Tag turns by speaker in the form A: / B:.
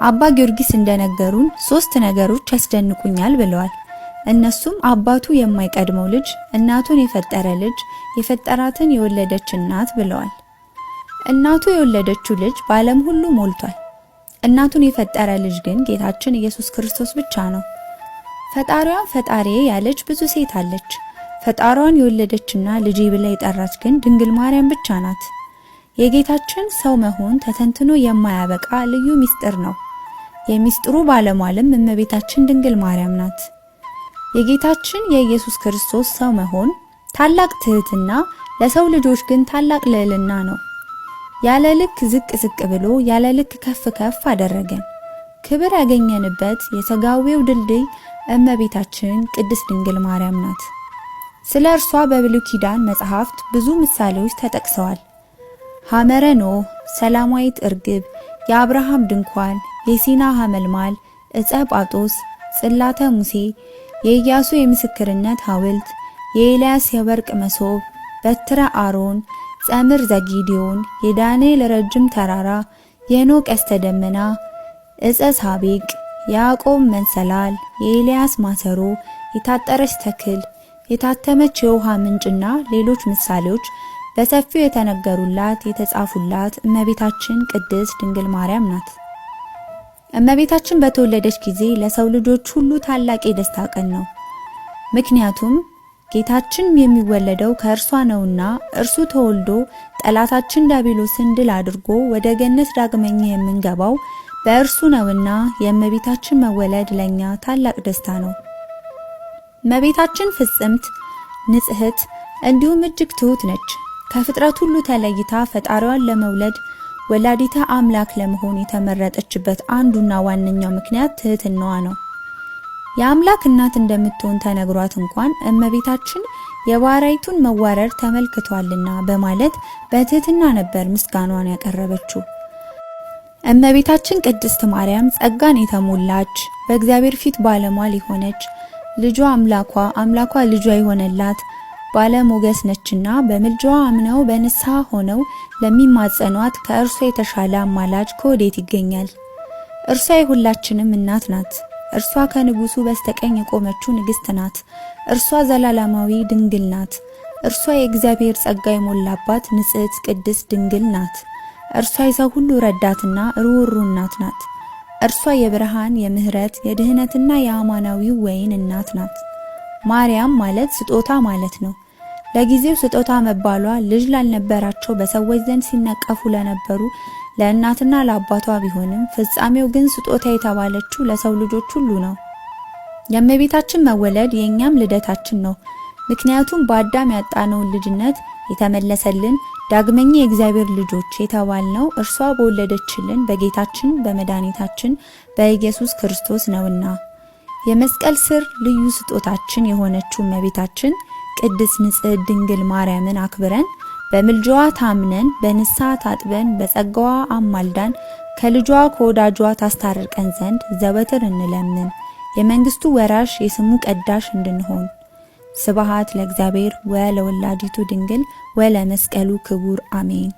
A: አባ ጊዮርጊስ እንደነገሩን 3 ነገሮች ያስደንቁኛል ብለዋል። እነሱም አባቱ የማይቀድመው ልጅ፣ እናቱን የፈጠረ ልጅ፣ የፈጠራትን የወለደች እናት ብለዋል። እናቱ የወለደችው ልጅ በዓለም ሁሉ ሞልቷል። እናቱን የፈጠረ ልጅ ግን ጌታችን ኢየሱስ ክርስቶስ ብቻ ነው። ፈጣሪዋን ፈጣሪዬ ያለች ብዙ ሴት አለች። ፈጣሪዋን የወለደችና ልጄ ብላ የጠራች ግን ድንግል ማርያም ብቻ ናት። የጌታችን ሰው መሆን ተተንትኖ የማያበቃ ልዩ ምስጢር ነው። የሚስጥሩ ባለሟልም እመቤታችን ድንግል ማርያም ናት። የጌታችን የኢየሱስ ክርስቶስ ሰው መሆን ታላቅ ትህትና፣ ለሰው ልጆች ግን ታላቅ ልዕልና ነው። ያለ ልክ ዝቅ ዝቅ ብሎ ያለ ልክ ከፍ ከፍ አደረገን። ክብር ያገኘንበት የሥጋዌው ድልድይ እመቤታችን ቅድስት ድንግል ማርያም ናት። ስለ እርሷ በብሉይ ኪዳን መጻሕፍት ብዙ ምሳሌዎች ተጠቅሰዋል። ሐመረ ኖህ፣ ሰላማዊት እርግብ፣ የአብርሃም ድንኳን፣ የሲና ሐመልማል፣ ዕፀ ጳጦስ፣ ጽላተ ሙሴ፣ የኢያሱ የምስክርነት ሐውልት፣ የኤልያስ የወርቅ መሶብ፣ በትረ አሮን፣ ጸምር ዘጊዲዮን፣ የዳንኤል ረጅም ተራራ፣ የኖህ ቀስተ ደመና፣ ዕፀ ሳቤቅ፣ የያዕቆብ መንሰላል፣ የኤልያስ ማሰሮ፣ የታጠረች ተክል፣ የታተመች የውሃ ምንጭና ሌሎች ምሳሌዎች በሰፊው የተነገሩላት የተጻፉላት እመቤታችን ቅድስት ድንግል ማርያም ናት። እመቤታችን በተወለደች ጊዜ ለሰው ልጆች ሁሉ ታላቅ የደስታ ቀን ነው። ምክንያቱም ጌታችን የሚወለደው ከእርሷ ነውና እርሱ ተወልዶ ጠላታችን ዲያብሎስን ድል አድርጎ ወደ ገነት ዳግመኛ የምንገባው በእርሱ ነውና የእመቤታችን መወለድ ለኛ ታላቅ ደስታ ነው። እመቤታችን ፍጽምት፣ ንጽሕት እንዲሁም እጅግ ትሁት ነች። ከፍጥረት ሁሉ ተለይታ ፈጣሪዋን ለመውለድ ወላዲተ አምላክ ለመሆን የተመረጠችበት አንዱና ዋነኛው ምክንያት ትህትናዋ ነው። የአምላክ እናት እንደምትሆን ተነግሯት እንኳን እመቤታችን የባሪያይቱን መዋረድ ተመልክቷልና በማለት በትህትና ነበር ምስጋናዋን ያቀረበችው። እመቤታችን ቅድስት ማርያም ጸጋን የተሞላች በእግዚአብሔር ፊት ባለሟል የሆነች ልጇ አምላኳ ልጇ የሆነላት ባለሞገስ ነችና በምልጃዋ አምነው በንስሐ ሆነው ለሚማጸኗት ከእርሷ የተሻለ አማላጅ ከወዴት ይገኛል? እርሷ የሁላችንም እናት ናት። እርሷ ከንጉሱ በስተቀኝ የቆመችው ንግስት ናት። እርሷ ዘላለማዊ ድንግል ናት። እርሷ የእግዚአብሔር ጸጋ የሞላባት ንጽሕት ቅድስት ድንግል ናት። እርሷ የሰው ሁሉ ረዳትና ርኅሩኅ እናት ናት። እርሷ የብርሃን፣ የምህረት፣ የድህነትና የአማናዊው ወይን እናት ናት። ማርያም ማለት ስጦታ ማለት ነው። ለጊዜው ስጦታ መባሏ ልጅ ላልነበራቸው በሰዎች ዘንድ ሲነቀፉ ለነበሩ ለእናትና ለአባቷ ቢሆንም ፍጻሜው ግን ስጦታ የተባለችው ለሰው ልጆች ሁሉ ነው። የእመቤታችን መወለድ የኛም ልደታችን ነው። ምክንያቱም በአዳም ያጣነውን ልጅነት የተመለሰልን ዳግመኛ የእግዚአብሔር ልጆች የተባልነው እርሷ በወለደችልን በጌታችን በመድኃኒታችን በኢየሱስ ክርስቶስ ነውና። የመስቀል ስር ልዩ ስጦታችን የሆነችው እመቤታችን ቅድስት ንጽሕት ድንግል ማርያምን አክብረን በምልጃዋ ታምነን በንስሐ ታጥበን በጸጋዋ አማልዳን ከልጇ ከወዳጇ ታስታርቀን ዘንድ ዘወትር እንለምን። የመንግስቱ ወራሽ የስሙ ቀዳሽ እንድንሆን። ስብሐት ለእግዚአብሔር ወለወላዲቱ ድንግል ወለመስቀሉ ክቡር አሜን።